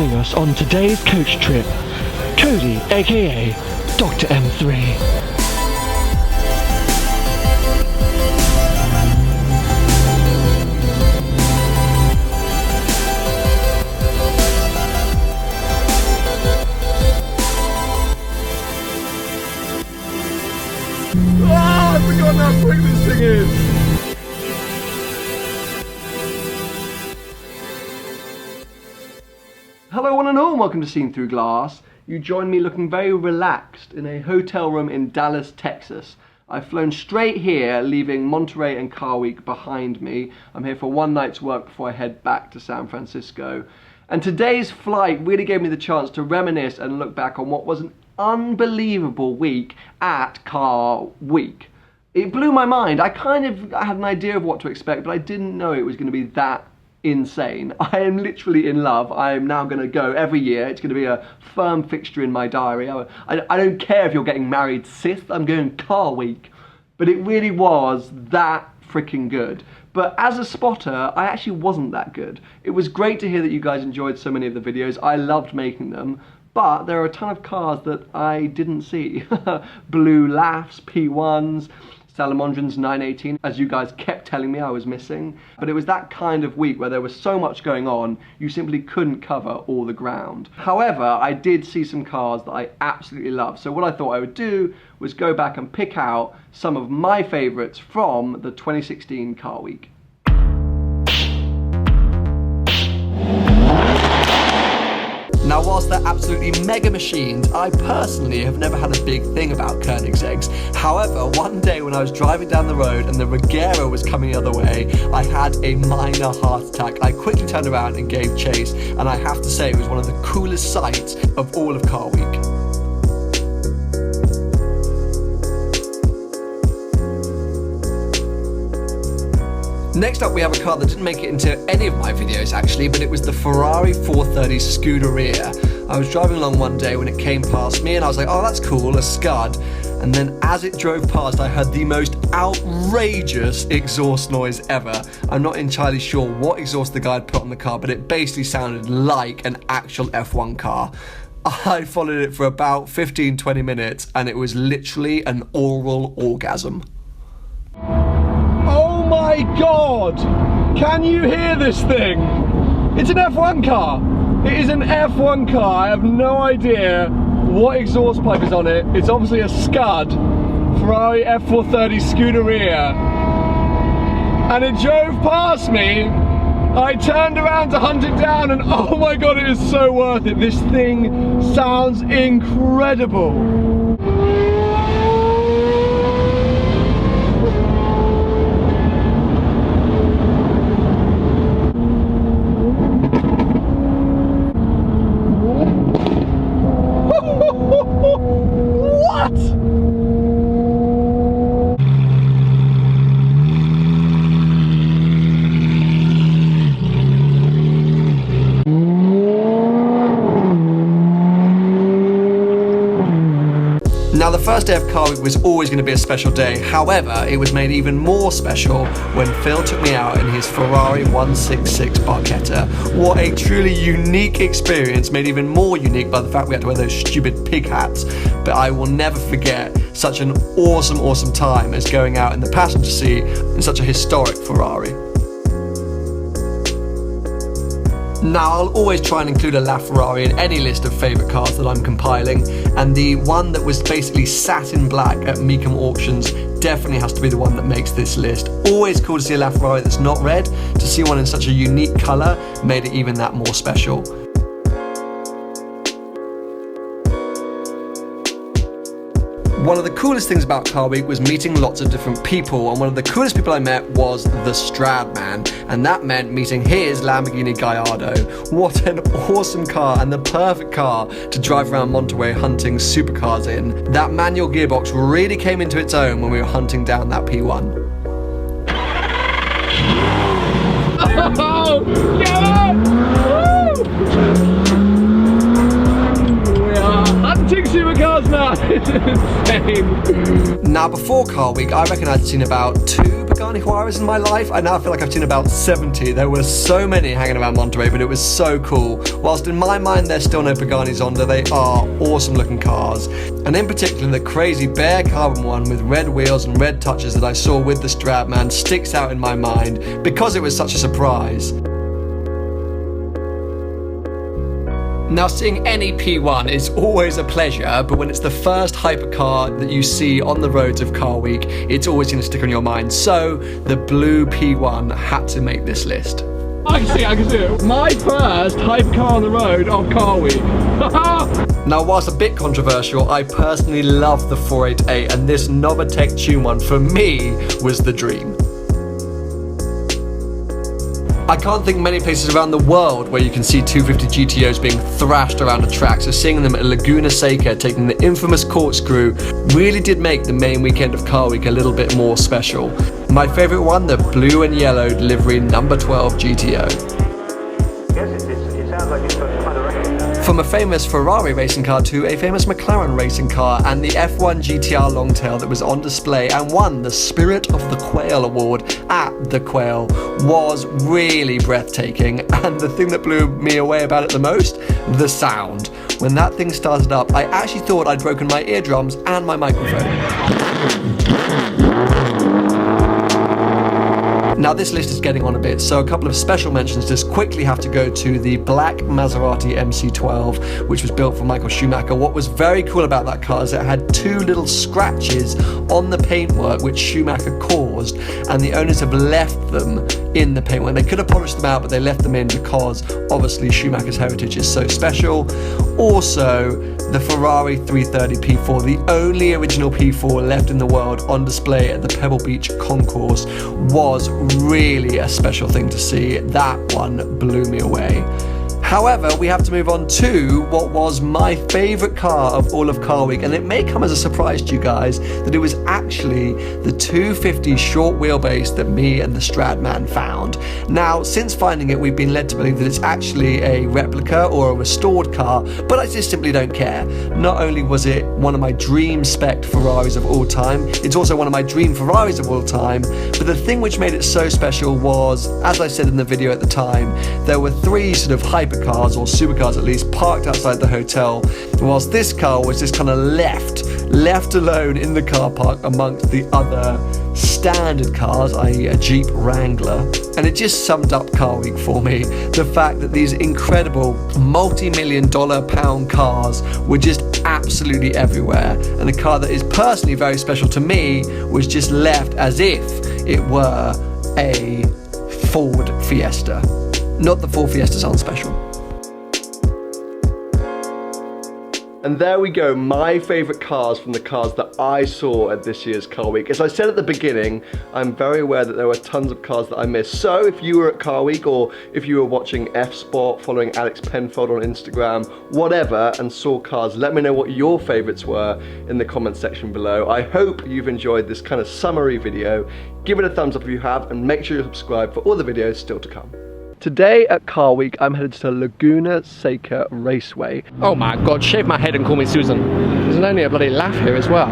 Joining us on today's coach trip, Cody, aka Dr. M3. I forgot how quick this thing is! Hello one and all, welcome to Seen Through Glass. You join me looking very relaxed in a hotel room in Dallas, Texas. I've flown straight here, leaving Monterey and Car Week behind me. I'm here for one night's work before I head back to San Francisco. And today's flight really gave me the chance to reminisce and look back on what was an unbelievable week at Car Week. It blew my mind. I had an idea of what to expect, but I didn't know it was going to be that insane. I am literally in love. I am now going to go every year. It's going to be a firm fixture in my diary. I don't care if you're getting married, sis. I'm going Car Week. But it really was that freaking good. But as a spotter, I actually wasn't that good. It was great to hear that you guys enjoyed so many of the videos. I loved making them. But there are a ton of cars that I didn't see. Blue Laughs, P1s, Salamandrins 918, as you guys kept telling me I was missing. But it was that kind of week where there was so much going on, you simply couldn't cover all the ground. However, I did see some cars that I absolutely love. So what I thought I would do was go back and pick out some of my favorites from the 2016 Car Week. Now, whilst they're absolutely mega machines, I personally have never had a big thing about Koenigsegg's. However, one day when I was driving down the road and the Regera was coming the other way, I had a minor heart attack. I quickly turned around and gave chase, and I have to say it was one of the coolest sights of all of Car Week. Next up, we have a car that didn't make it into any of my videos actually, but it was the Ferrari 430 Scuderia. I was driving along one day when it came past me and I was like, oh, that's cool, a Scud. And then as it drove past, I heard the most outrageous exhaust noise ever. I'm not entirely sure what exhaust the guy had put on the car, but it basically sounded like an actual F1 car. I followed it for about 15-20 minutes and it was literally an oral orgasm. Oh my God! Can you hear this thing? It's an F1 car! It is an F1 car. I have no idea what exhaust pipe is on it. It's obviously a Scud, Ferrari F430 Scuderia. And it drove past me. I turned around to hunt it down and oh my God, it is so worth it. This thing sounds incredible. Now, the first day of Car Week was always going to be a special day. However, it was made even more special when Phil took me out in his Ferrari 166 Barqueta. What a truly unique experience, made even more unique by the fact we had to wear those stupid pig hats. But I will never forget such an awesome time as going out in the passenger seat in such a historic Ferrari. Now, I'll always try and include a LaFerrari in any list of favourite cars that I'm compiling, and the one that was basically satin black at Mecum Auctions definitely has to be the one that makes this list. Always cool to see a LaFerrari that's not red. To see one in such a unique colour made it even that more special. One of the coolest things about Car Week was meeting lots of different people, and one of the coolest people I met was the Strad man, and that meant meeting his Lamborghini Gallardo. What an awesome car, and the perfect car to drive around Monterey hunting supercars in. That manual gearbox really came into its own when we were hunting down that P1. Oh, yeah! We are hunting supercars now. It's insane. Now, before Car Week, I reckon I'd seen about 2 Pagani Huayras in my life. I now feel like I've seen about 70. There were so many hanging around Monterey, but it was so cool. Whilst in my mind, there's still no Pagani Zonda, they are awesome looking cars. And in particular, the crazy bare carbon one with red wheels and red touches that I saw with the Stradman sticks out in my mind because it was such a surprise. Now, seeing any P1 is always a pleasure, but when it's the first hypercar that you see on the roads of Car Week, it's always going to stick on your mind. So, the blue P1 had to make this list. I can see it. My first hypercar on the road of Car Week. Now, whilst a bit controversial, I personally love the 488, and this Novatec Tune one, for me, was the dream. I can't think many places around the world where you can see 250 GTOs being thrashed around a track, so seeing them at Laguna Seca taking the infamous corkscrew really did make the main weekend of Car Week a little bit more special. My favourite one, the blue and yellow livery number 12 GTO. Yes, it sounds like it's got quite a record. From a famous Ferrari racing car to a famous McLaren racing car, and the F1 GTR Longtail that was on display and won the Spirit of the Quail award at the Quail was really breathtaking. And the thing that blew me away about it the most, the sound. When that thing started up, I actually thought I'd broken my eardrums and my microphone. Now, this list is getting on a bit, so a couple of special mentions just quickly have to go to the black Maserati MC12, which was built for Michael Schumacher. What was very cool about that car is it had 2 little scratches on the paintwork which Schumacher caused, and the owners have left them in the paintwork. They could have polished them out, but they left them in because obviously Schumacher's heritage is so special. Also, the Ferrari 330 P4, the only original P4 left in the world on display at the Pebble Beach Concourse, was really a special thing to see. That one blew me away. However, we have to move on to what was my favourite car of all of Car Week, and it may come as a surprise to you guys that it was actually the 250 short wheelbase that me and the Stradman found. Now, since finding it, we've been led to believe that it's actually a replica or a restored car, but I just simply don't care. Not only was it one of my dream spec Ferraris of all time, it's also one of my dream Ferraris of all time, but the thing which made it so special was, as I said in the video at the time, there were 3 sort of hypercars, or supercars at least, parked outside the hotel, whilst this car was just kind of left alone in the car park amongst the other standard cars, i.e. a Jeep Wrangler. And it just summed up Car Week for me. The fact that these incredible multi-million-dollar pound cars were just absolutely everywhere, and a car that is personally very special to me was just left as if it were a Ford Fiesta. Not that Ford Fiestas aren't special. And there we go, my favourite cars from the cars that I saw at this year's Car Week. As I said at the beginning, I'm very aware that there were tons of cars that I missed. So if you were at Car Week, or if you were watching F-Sport, following Alex Penfold on Instagram, whatever, and saw cars, let me know what your favourites were in the comments section below. I hope you've enjoyed this kind of summary video. Give it a thumbs up if you have, and make sure you subscribe for all the videos still to come. Today at Car Week, I'm headed to Laguna Seca Raceway. Oh my God, shave my head and call me Susan. There's only a bloody laugh here as well.